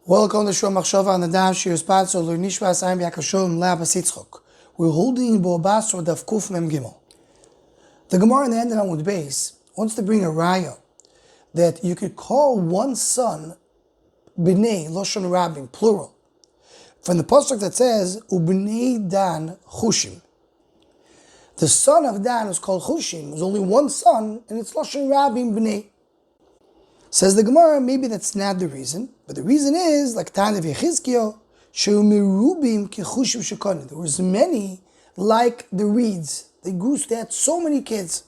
Welcome to Shul Machshava on the Dam Shir Spatzo Nishvas Ayim Yakashom Labas Yitzchok. We're holding Basra Daf Kuf Mem Gimel. The Gemara in the end of Amud Beis wants to bring a raya that you could call one son Bnei Loshon Rabim, plural, from the Pasuk that says Ubnei Dan Chushim. The son of Dan is called Chushim. There's only one son, and it's Loshon Rabim Bnei. Says the Gemara, maybe that's not the reason, but the reason is, like Tanav Yechizkiel, Sheumirubim Kechushim Shekoni. There was many like the reeds. They had so many kids.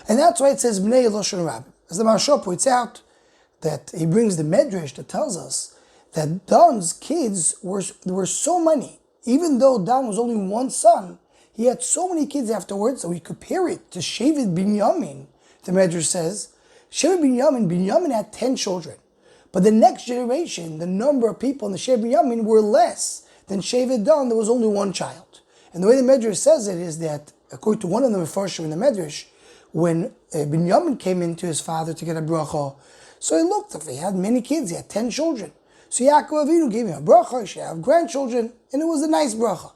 And that's why it says Bnei Loshon Rabim. As the Maharsha points out, that he brings the Medrash that tells us that Dan's kids there were so many. Even though Dan was only one son, he had so many kids afterwards, so we compare it to Shevet Binyamin. The Medrash says, Shevet Binyamin had 10 children. But the next generation, the number of people in the Shevet Binyamin were less than Shevet Dan. There was only one child. And the way the Medrash says it is that, according to one of the Mefarshim in the Medrash, when Binyamin came into his father to get a bracha, so he looked, if he had many kids, he had 10 children. So Yaakov Avinu gave him a bracha, he should have grandchildren, and it was a nice bracha.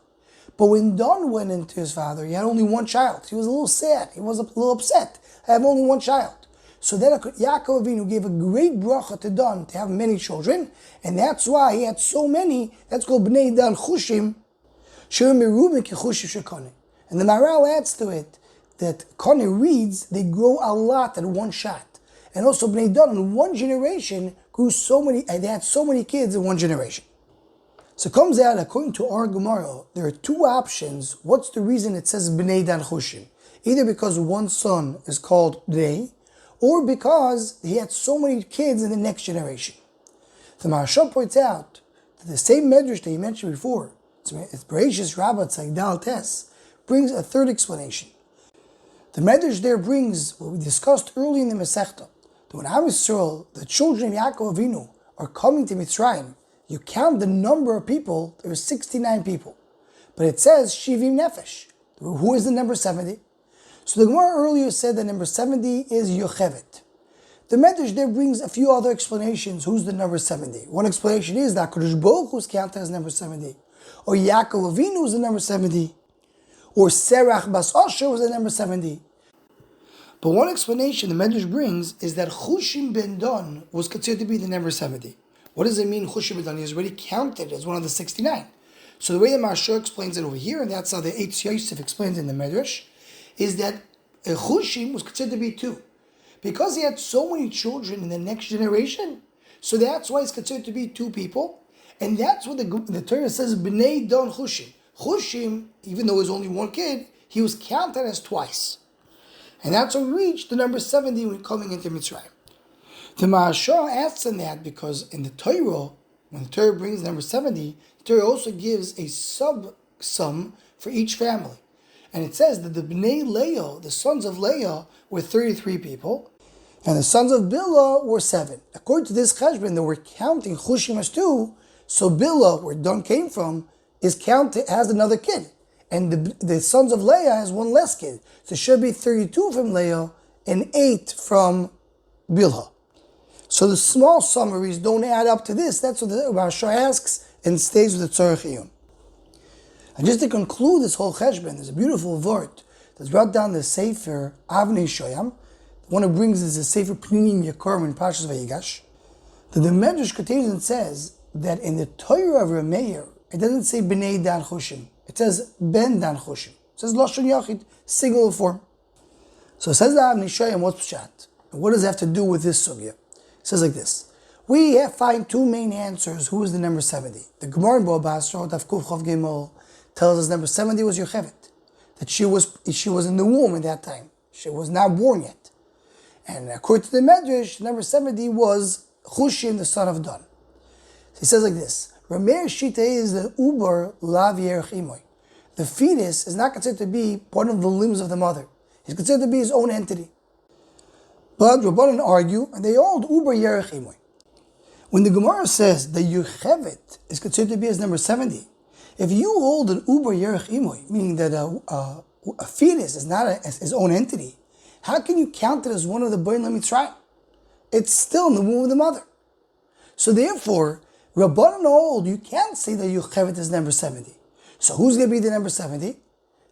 But when Dan went into his father, he had only one child. He was a little sad, he was a little upset. I have only one child. So then Yaakov Avinu gave a great bracha to Dan to have many children, and that's why he had so many. That's called Bnei Dan Chushim, Sheumirubim Kechushim Shekoni. And the Maharal adds to it that Kone reeds, they grow a lot at one shot. And also Bnei Dan in one generation grew so many, and they had so many kids in one generation. So it comes out, according to our Gemara, there are two options. What's the reason it says Bnei Dan Chushim? Either because one son is called Bnei, or because he had so many kids in the next generation. The Maharsha points out that the same Medrash that he mentioned before, it's Bereshis Rabbah Tzagdal Tes, brings a third explanation. The Medrash there brings what we discussed early in the Masechta, that when Am Yisrael, the children of Yaakov Avinu, are coming to Mitzrayim, you count the number of people, there are 69 people. But it says Shivim Nefesh. Who is the number 70? So the Gemara earlier said that number 70 is Yochevet. The Medrash there brings a few other explanations. Who's the number 70? One explanation is that HaKadosh Baruch Hu is counted as number 70. Or Yaakov Avinu is the number 70. Or Serach Bas Asher was the number 70. But one explanation the Medrash brings is that Chushim ben Dan was considered to be the number 70. What does it mean Chushim ben Dan? He is already counted as one of the 69. So the way the Maharsha explains it over here, and that's how the Eitz Yosef explains it in the Medrash, is that Chushim was considered to be 2. Because he had so many children in the next generation, so that's why he's considered to be 2 people. And that's what the Torah says, Bnei Dan Chushim. Chushim, even though he was only one kid, he was counted as twice. And that's how we reached the number 70 when coming into Mitzrayim. The Maharsha asks on that because in the Torah, when the Torah brings the number 70, the Torah also gives a sum for each family. And it says that the Bnei Leah, the sons of Leah, were 33 people, and the sons of Bilhah were 7. According to this cheshbon, that we're counting Chushim as 2, so Bilhah, where Dan came from, is counted, has another kid. And the sons of Leah has one less kid. So it should be 32 from Leah and 8 from Bilhah. So the small summaries don't add up to this. That's what the Maharsha asks and stays with the Tzorech Iyun. And just to conclude this whole cheshbon, there's a beautiful vort that's brought down the Sefer Avnei Shoyam. The one who brings is the Sefer Pninim Yakorim in Parshas Vayigash. That the Medrash contains and says that in the Torah of Rameir, it doesn't say Bnei Dan Chushim. It says Ben Dan Chushim. It says Lashon Yachid, singular form. So it says the Avnei Shoyam, what's Pshat? And what does it have to do with this sugya? It says like this. We find 2 main answers. Who is the number 70? The Gemara in Basra, Daf Kuf Chav Gimel, tells us number 70 was Yochevet, that she was in the womb at that time. She was not born yet. And according to the Medrash, number 70 was Chushim, the son of Dan. So he says like this, Rameir Shita is the Uber Lav Yerech Imoy. The fetus is not considered to be one of the limbs of the mother. He's considered to be his own entity. But Rabbanan argue, and they all Uber Yerech Imoy. When the Gemara says that Yochevet is considered to be his number 70, if you hold an Uber Yerech Imoy, meaning that a fetus is not his own entity, how can you count it as one of the Bnei Mitzrayim? It's still in the womb of the mother. So therefore, Rabbanan hold, you can't say that Yochevet is number 70. So who's going to be the number 70?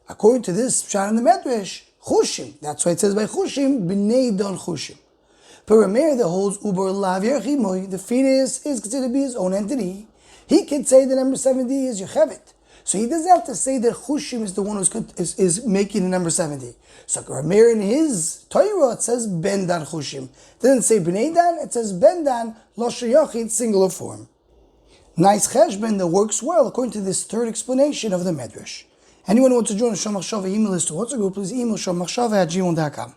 According to this Pshat in the Medrash, Chushim. That's why it says by Chushim, B'nei Don Chushim. But Rameir that holds Uber Lav Yerchimoy, the fetus is considered to be his own entity. He can say the number 70 is Yochevet. So he doesn't have to say that Chushim is the one is making the number 70. So Rameir in his Torah, it says Ben Dan Chushim. It doesn't say B'nei Dan, it says Ben Dan, Lo Sheyachid, singular form. Nice cheshbon that works well according to this third explanation of the Medrash. Anyone who wants to join the Shom Machshava email list to WhatsApp group, please email shommachshava@gmail.com.